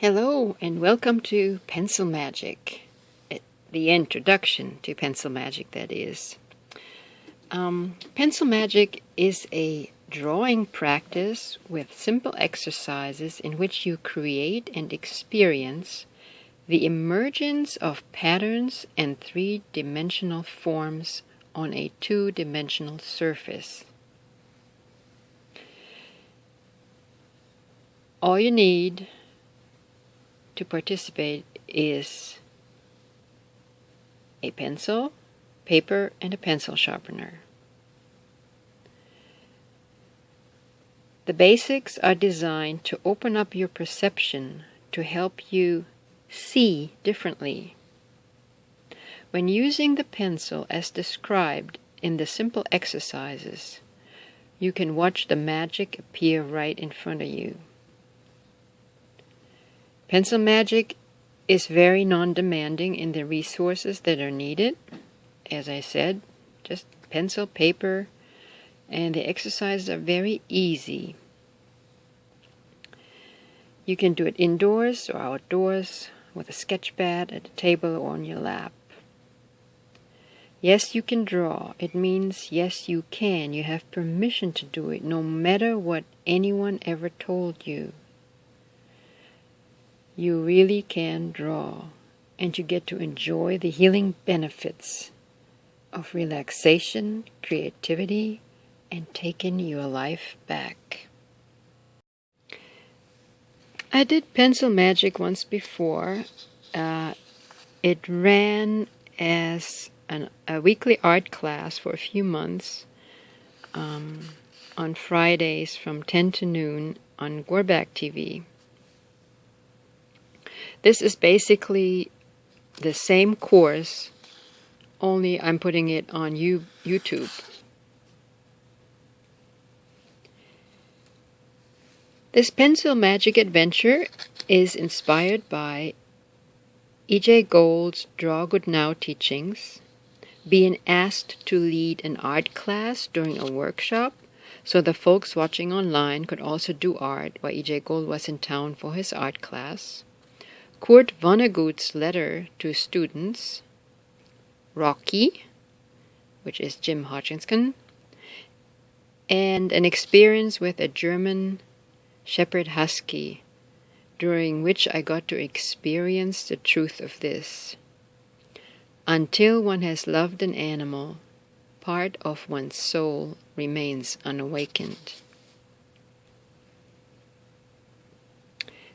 Hello and welcome to Pencil Magic, the introduction to Pencil Magic, that is. Pencil Magic is a drawing practice with simple exercises in which you create and experience the emergence of patterns and three-dimensional forms on a two-dimensional surface. All you need to participate is a pencil, paper, and a pencil sharpener. The basics are designed to open up your perception to help you see differently. When using the pencil as described in the simple exercises, you can watch the magic appear right in front of you. Pencil Magic is very non-demanding in the resources that are needed. As I said, just pencil, paper, and the exercises are very easy. You can do it indoors or outdoors with a sketch pad at a table or on your lap. Yes, you can draw. It means yes, you can. You have permission to do it, no matter what anyone ever told you. You really can draw, and you get to enjoy the healing benefits of relaxation, creativity, and taking your life back. I did Pencil Magic once before. It ran as a weekly art class for a few months on Fridays from 10 to noon on Goreback TV. This is basically the same course, only I'm putting it on YouTube. This Pencil Magic adventure is inspired by E.J. Gould's Draw Good Now teachings, being asked to lead an art class during a workshop so the folks watching online could also do art while E.J. Gould was in town for his art class, Kurt Vonnegut's letter to students, Rocky, which is Jim Hodgkinson, and an experience with a German Shepherd Husky, during which I got to experience the truth of this. Until one has loved an animal, part of one's soul remains unawakened.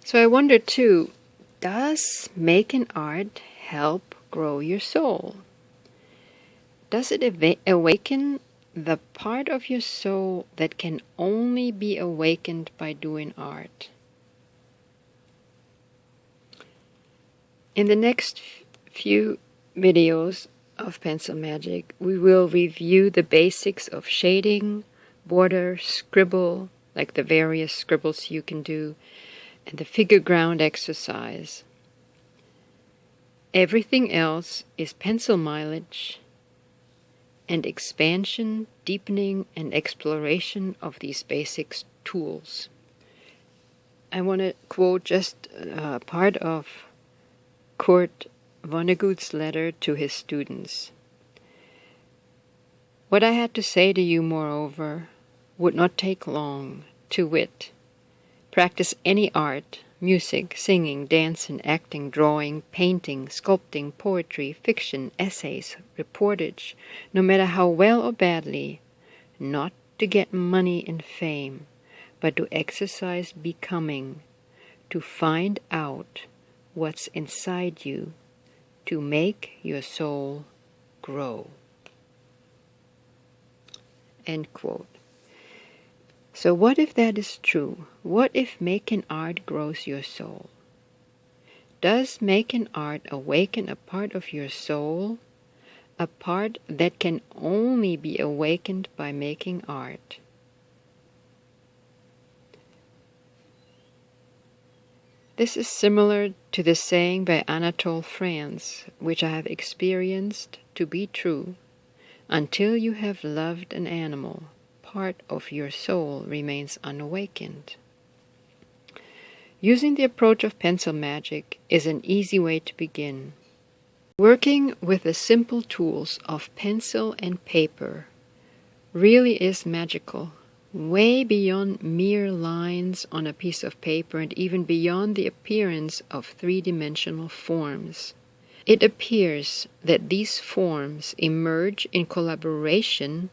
So I wonder too, does making art help grow your soul? Does it awaken the part of your soul that can only be awakened by doing art? In the next few videos of Pencil Magic, we will review the basics of shading, border, scribble, like the various scribbles you can do, and the figure ground exercise. Everything else is pencil mileage and expansion, deepening, and exploration of these basic tools. I want to quote just part of Kurt Vonnegut's letter to his students. What I had to say to you, moreover, would not take long, to wit, practice any art, music, singing, dancing, acting, drawing, painting, sculpting, poetry, fiction, essays, reportage, no matter how well or badly, not to get money and fame, but to exercise becoming, to find out what's inside you, to make your soul grow. End quote. So what if that is true? What if making art grows your soul? Does making art awaken a part of your soul? A part that can only be awakened by making art? This is similar to the saying by Anatole France, which I have experienced to be true. Until you have loved an animal, part of your soul remains unawakened. Using the approach of pencil magic is an easy way to begin. Working with the simple tools of pencil and paper really is magical, way beyond mere lines on a piece of paper and even beyond the appearance of three-dimensional forms. It appears that these forms emerge in collaboration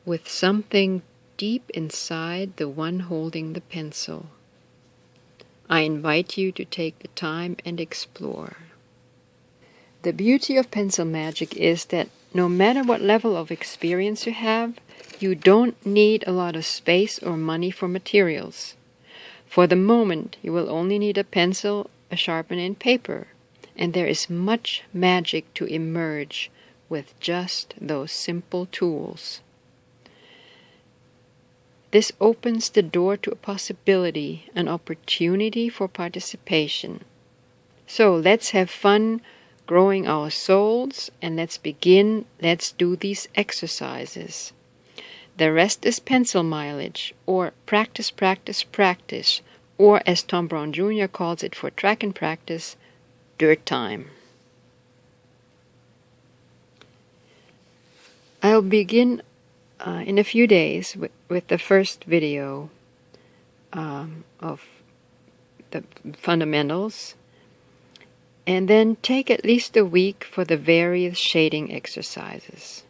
with something deep inside the one holding the pencil. I invite you to take the time and explore. The beauty of pencil magic is that no matter what level of experience you have, you don't need a lot of space or money for materials. For the moment, you will only need a pencil, a sharpener, and paper, and there is much magic to emerge with just those simple tools. This opens the door to a possibility, an opportunity for participation. So let's have fun growing our souls, and let's begin. Let's do these exercises. The rest is pencil mileage, or practice, practice, practice, or as Tom Brown Jr. calls it for track and practice, dirt time. I'll begin in a few days with the first video of the fundamentals, and then take at least a week for the various shading exercises.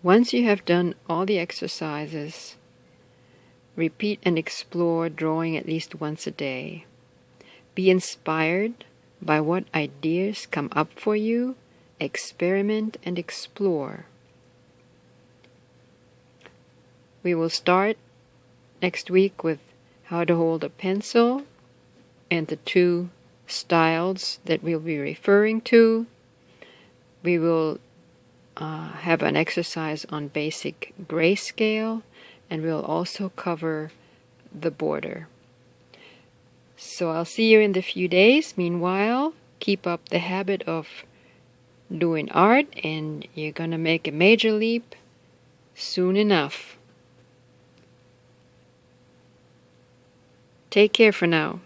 Once you have done all the exercises, repeat and explore drawing at least once a day. Be inspired by what ideas come up for you, experiment and explore. We will start next week with how to hold a pencil and the two styles that we'll be referring to. We will have an exercise on basic grayscale, and we'll also cover the border. So I'll see you in the few days. Meanwhile, keep up the habit of doing art, and you're gonna make a major leap soon enough. Take care for now.